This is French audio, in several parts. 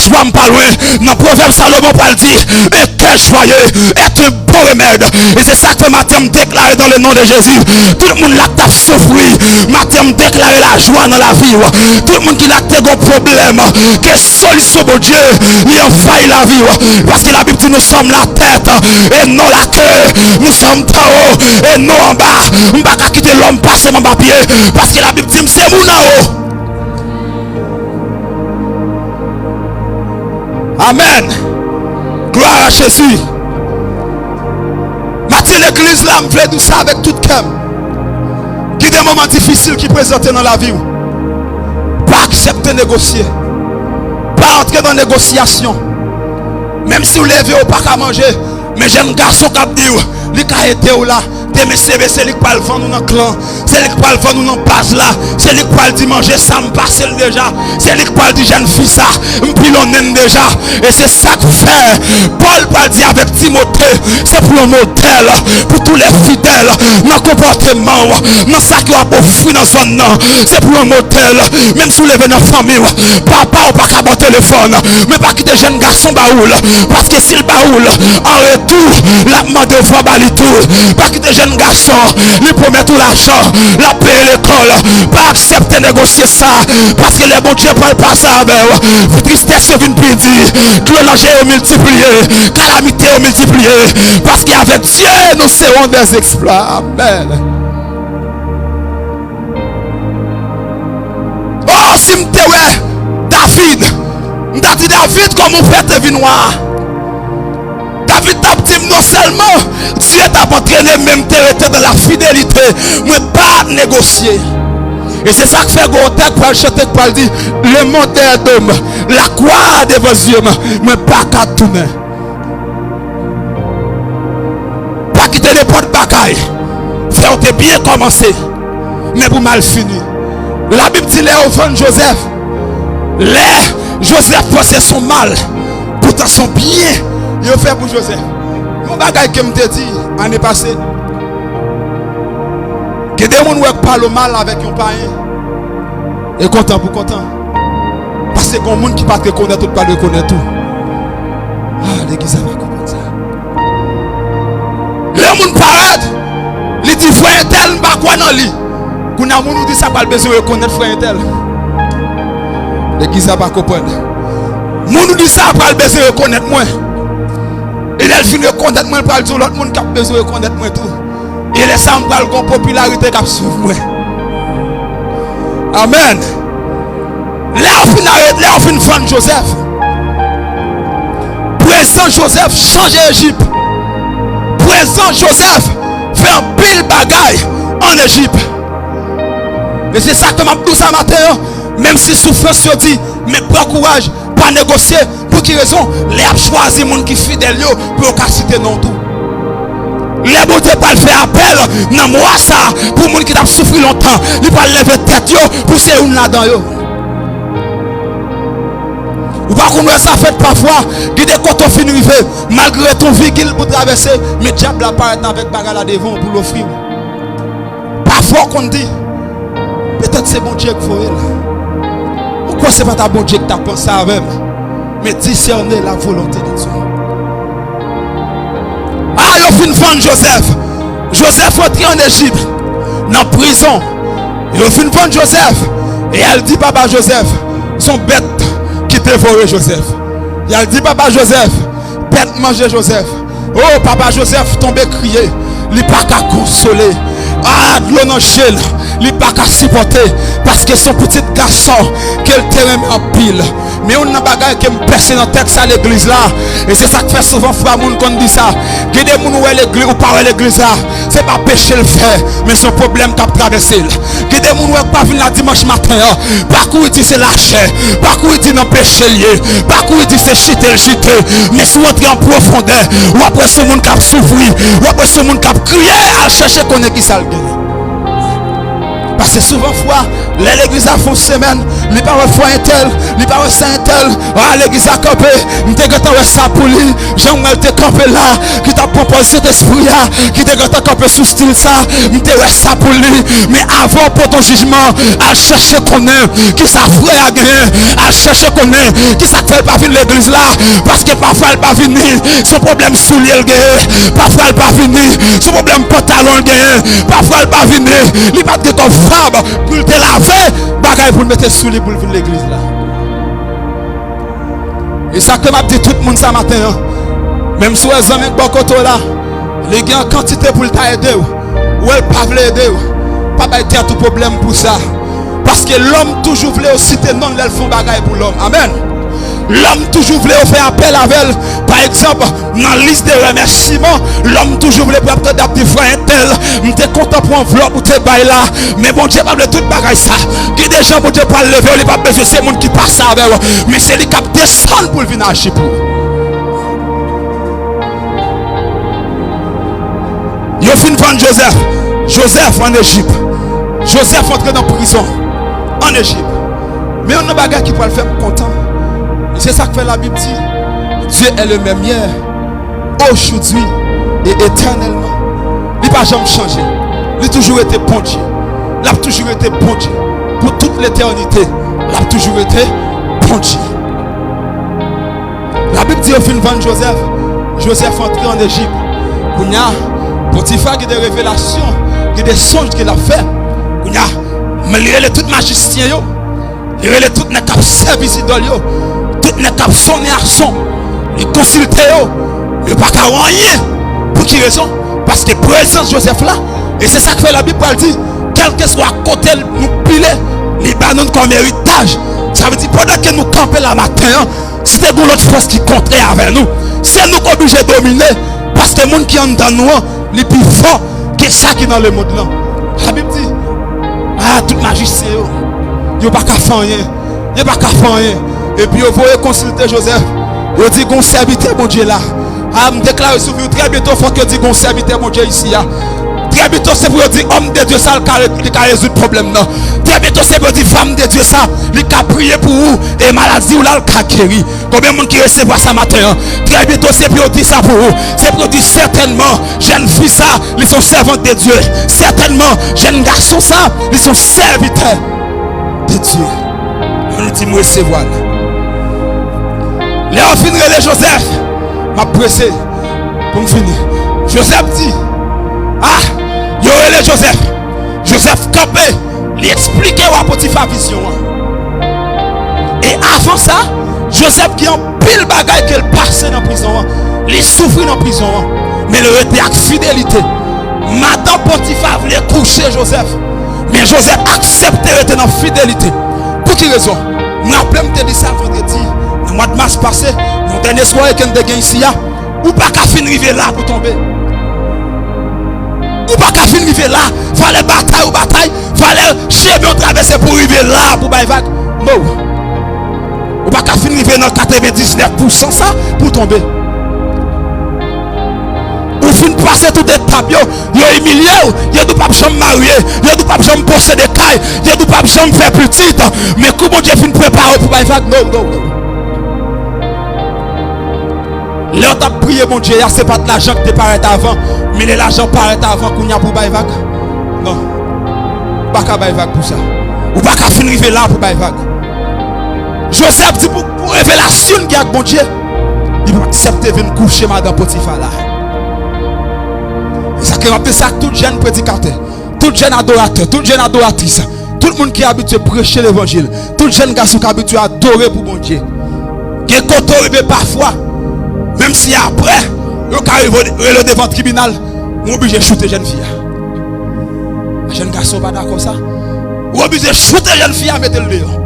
joie me pas loin. Dans Proverbe Salomon parle dit, et quel joyeux est un bon remède. Et c'est ça que matin me déclare dans le nom de Jésus. Tout le monde là qui a souffert, matin me déclare la joie dans la vie. Tout le monde qui a des problèmes, que solution de Dieu, il envahit la vie. Parce que la Bible dit nous sommes la tête et non la queue. Nous sommes en haut et non en bas. On ne va pas quitter l'homme passer mon papier. Parce que la Bible dit c'est mon en haut. Amen. Gloire à Jésus. Matin l'église là, me fait tout ça avec tout cœur. Qui des moments difficiles qui présentent dans la vie. Pas accepter négocier. Pas entrer dans négociation. Même si vous levez ou pas qu'à manger. Mais j'aime garçon qui dit, il a été là. C'est lui qui parle vendre dans le clan. C'est lui qui parle vendre dans le base là. C'est lui qui parle de manger ça me passe déjà. C'est lui qui parle de jeune fille ça. Me pilonne déjà. Et c'est ça que fait. Paul parle dit avec Timothée. C'est pour un modèle. Pour tous les fidèles. Dans le comportement. Dans ça qui va offrir dans son nom. C'est pour un modèle. Même si vous levez dans la famille. Papa ou pas qu'à bon téléphone. Mais pas quitter jeune garçon baoul. Parce que s'il baoul. En retour. La demande de fois bali tout. Pas quitter jeune garçon, lui promet tout l'argent, la payer l'école, pas accepter négocier ça, parce que les bons Dieu ne parlent pas ça avec vous. Tristesse vient pédir, clonage est multiplié, calamité est multipliée, parce qu'avec Dieu nous serons des exploits. Amen. Oh, si je David, je dit David comme on fait de vie noire. David t'a dit non seulement Dieu t'a entraîné même t'es dans la fidélité, mais pas négocier. Et c'est ça que fait Gothek pour chanter pour dire le monde est d'homme, la croix de vos yeux, mais pas qu'à tourner. Pas quitter les portes bagailles. Faire te bien commencé, mais pour mal fini. La Bible dit les enfants Joseph. Les Joseph possède son mal, pourtant son bien. Il a fait pour Joseph. Mon bagage que me te dit l'année passée. Que des gens qui parlent mal avec un païen. Et content pour content. Parce que les gens qui ne pas reconnaître tout, pas reconnaître tout. Ah, l'église va comprendre ça. Les gens parlent. Ils disent frère tel, pas quoi dans lui. Quand les gens disent ça, pas besoin de reconnaître frère tel. L'église va comprendre. Les gens disent ça, pas besoin de reconnaître moi. Et elle finit de connaître moi, elle dit l'autre monde qui a besoin de connaître moi tout. Et les femmes parlent de popularité qui a suivi moi. Amen. Là, on finit de vendre Joseph. Présent Joseph change Égypte. Présent Joseph fait un pile bagaille en Égypte. Et c'est ça que m'a dit ça matin. Même si souffrance se dit, mais prends courage, pas négocier. Pour qui raison? Les a choisi les gens qui sont fidèles pour citer non tout. Les bons Dieu pas faire appel dans moi ça pour les gens qui ont souffert longtemps. Ils pas lever tête pour ces gens là-dedans. Ou pas qu'on ça fait parfois, qui des côtés fin rivé, malgré ton véhicule pour traverser, mais le diable apparaît avec bagarre là devant pour l'offrir. Parfois qu'on dit, peut-être c'est bon Dieu qu'il faut là. Pourquoi c'est pas ta bon Dieu que tu as pensé avec? Mais discerner la volonté de Dieu. Ah, il a fait vendre Joseph. Joseph est entré en Égypte, dans la prison. Il a fait vendre Joseph. Et elle dit, papa Joseph, son bête qui dévorait Joseph. Et elle dit, papa Joseph, bête manger Joseph. Oh, papa Joseph tombé crié. Il n'a pas qu'à consoler. Ah, de l'eau dans le il n'a pas qu'à supporter. Parce que son petit garçon, quel terrain en pile. Mais on a des bagages qui me percent dans le texte à l'église là. Et c'est ça que fait souvent frère moun qu'on dit ça. Que des gens où l'église ou pas l'église là. C'est pas péché le faire, mais c'est un problème qui a traversé. Que des gens où pas venir dimanche matin. Pas qu'on dit c'est lâcher. Pas qu'on dit non péché lié. Pas qu'on dit c'est chiter le chiter. Mais si on entre en profondeur, ou après ce monde qui a souffert, ou après ce monde qui a crié à chercher qu'on est qui ça le gagne. Parce que souvent fois, l'église a fait une semaine, les parents font un tel, les parents saint tel, à l'église à camper, m'te gata ouais ça pour lui, Jean-Noël te campé là, qui t'a proposé d'esprit là, qui te gata campé sous style ça, m'te ouais ça pour lui, mais avant pour ton jugement, à chercher qu'on est, qui ça frère à gagner, à chercher qu'on est, qui ça fait pas venir l'église là, parce que parfois elle pas venir, son problème soulier le gagner, parfois elle pas venir, son problème pantalon le gagner, parfois elle pas venir, il pas de ton femme pour te laver, bagaille pour mettre sous lui pour venir l'église là. Et ça que m'a dit tout le monde ce matin, hein? Même si les amis de côté là, les gars en quantité pour t'aider, ou elle pas veut aider, pas être tout problème pour ça. Parce que l'homme toujours voulait aussi te non, elle font bagaille pour l'homme. Amen. L'homme toujours voulait faire appel à elle. Par exemple, dans la liste de remerciements, l'homme toujours voulait pour des petits frères tel. M'était content pour enveloppe ou te bail là. Mais bon Dieu pas de toute bagaille ça. Qui des gens bon Dieu pas lever, il pas besoin c'est monde qui passe avec. Mais c'est lui qui descend pour venir à Chipou. Yo fin prendre Joseph. Joseph en Égypte. Joseph entré dans la prison en Égypte. Mais on a des bagages qui peuvent le faire content. C'est ça que fait la Bible dit. Dieu est le même hier, aujourd'hui et éternellement. Il n'a pas jamais changé. Il a toujours été bon Dieu. Il a toujours été bon Dieu. Pour toute l'éternité, il a toujours été bon Dieu. La Bible dit au fin de Joseph. Joseph entré en Égypte. Il y a Potiphar qui a des révélations, qui a des songes qu'il a fait. Il y a mais tout magicien, il y a tout les cap service idole, tout les cap sonner à son, il consulte, il pas qu'à rien. Pour qui raison? Parce que présence Joseph là, et c'est ça que fait la Bible dit, quel que soit côté nous piler, les bananes comme héritage. Ça veut dire pendant que nous camper la matin, c'est l'autre force qui compte avec nous. C'est nous qui sommes obligés de dominer, parce que les gens qui sont dans nous, les plus forts que ça qui est dans le monde là. La Bible dit, ah, tout magicien, il n'y a pas qu'à faire rien. Il n'y a pas qu'à faire rien. Et puis, vous voyez consulter Joseph. Il dit qu'on serviteur, mon Dieu là. Ah, me déclare sur vous très bientôt, il faut que dit qu'on serviteur, mon Dieu ici. Très bientôt, c'est pour dire homme de Dieu, ça, il a résoudre le problème. Non. Très bientôt, c'est pour dire femme de Dieu, ça, il a prié pour vous. Et maladie, ou là, il a guéri. Combien de monde qui recevra ça matin? Très bientôt, c'est pour dire ça pour vous. C'est pour dire certainement, jeune fille, ça, ils sont servantes de Dieu. Certainement, jeune garçon, ça, ils sont serviteurs de Dieu. On dit, moi, recevoir. Les enfants de Joseph, m'a pressé pour me finir. Joseph dit, ah, il y aurait Joseph. Joseph campé, il expliquait à Potiphar vision. Et avant ça, Joseph qui en pile bagaille qu'elle passait dans la prison, il souffrait dans la prison, mais il était avec fidélité. Madame Potiphar voulait coucher Joseph, mais Joseph acceptait d'être dans la fidélité. Pour quelle raison? Nous rappelons que dit ça vendredi, dans le mois de mars passé, mon dernier soir qu'on a gagné ici, ou pas qu'à finir là pour tomber. Ou pas qu'à finir là, fallait bataille ou bataille, fallait chébien traverser pour arriver là pour bailler vague. Non. Ou pas qu'à finir dans 99% ça pour tomber. Ou fin passer tout étape, yo humilié, yo ne pas jamais marier, yo ne pas jamais posséder des cailles, yo ne pas jamais faire petite, mais comment Dieu fin préparer pour bailler vague? Non, non, non. Là, tu as prié, mon Dieu, c'est pas de l'argent qui te paraît avant, mais l'argent paraît avant qu'on y a pour bailler vague. Non. Pas qu'à bailler vague pour ça. Ou pas qu'à finir là pour bailler vague. Joseph dit pour révélation qui a mon Dieu, il va accepter de venir coucher madame Potiphar là. Et ça qui rappelle ça, tout jeune prédicateur, tout jeune adorateur, tout jeune adoratrice, tout le monde qui est habitué à prêcher l'évangile, tout jeune garçon qui est habitué à adorer pour mon Dieu. Qui est content parfois. Même si après, il arrive devant le tribunal, on est obligé de shooter jeune fille. Un jeune garçon pas d'accord ça. On est obligé de shooter jeune fille à mettre le dehors.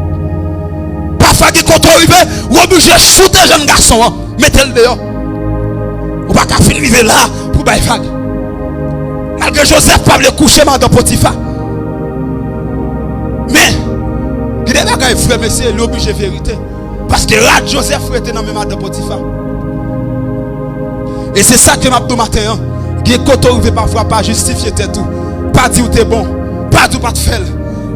Parfois, quand on arrive, on est obligé de shooter jeune garçon, mettre le dehors. On va pas finir là pour bailler vague. Malgré Joseph pas le coucher madame Potiphar. Mais, il est là quand il frère, mais c'est l'obligé de vérité. Parce que là, Joseph était dans le madame Potiphar. Et c'est ça que m'a dit matin. Qui est quand on parfois pas justifier tout. Pas dire où tu es bon. Pas dire pas te faire.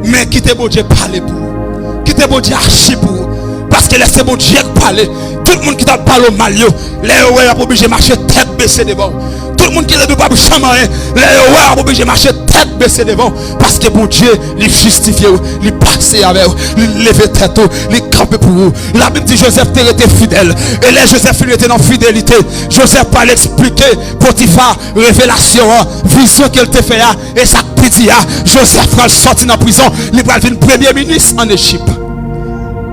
Mais qui t'es bon Dieu parler pour. Qui t'es bon Dieu archi pour. Parce que laissez mon Dieu parler. Tout le monde qui t'a parlé au mal, les ouais a obligé de marcher tête baissée devant. Tout le monde qui ne pas chamailler, les ouais a obligé de marcher tête baissée devant. Parce que mon Dieu, il justifie, il passe avec vous, il lève tête, il campe pour vous. La Bible dit Joseph était fidèle. Et les Joseph il était dans fidélité. Joseph parlait expliquer Potiphar, révélation, vision qu'elle te fait et ça petit. Joseph va sortir dans la prison, il va devenir premier ministre en Égypte.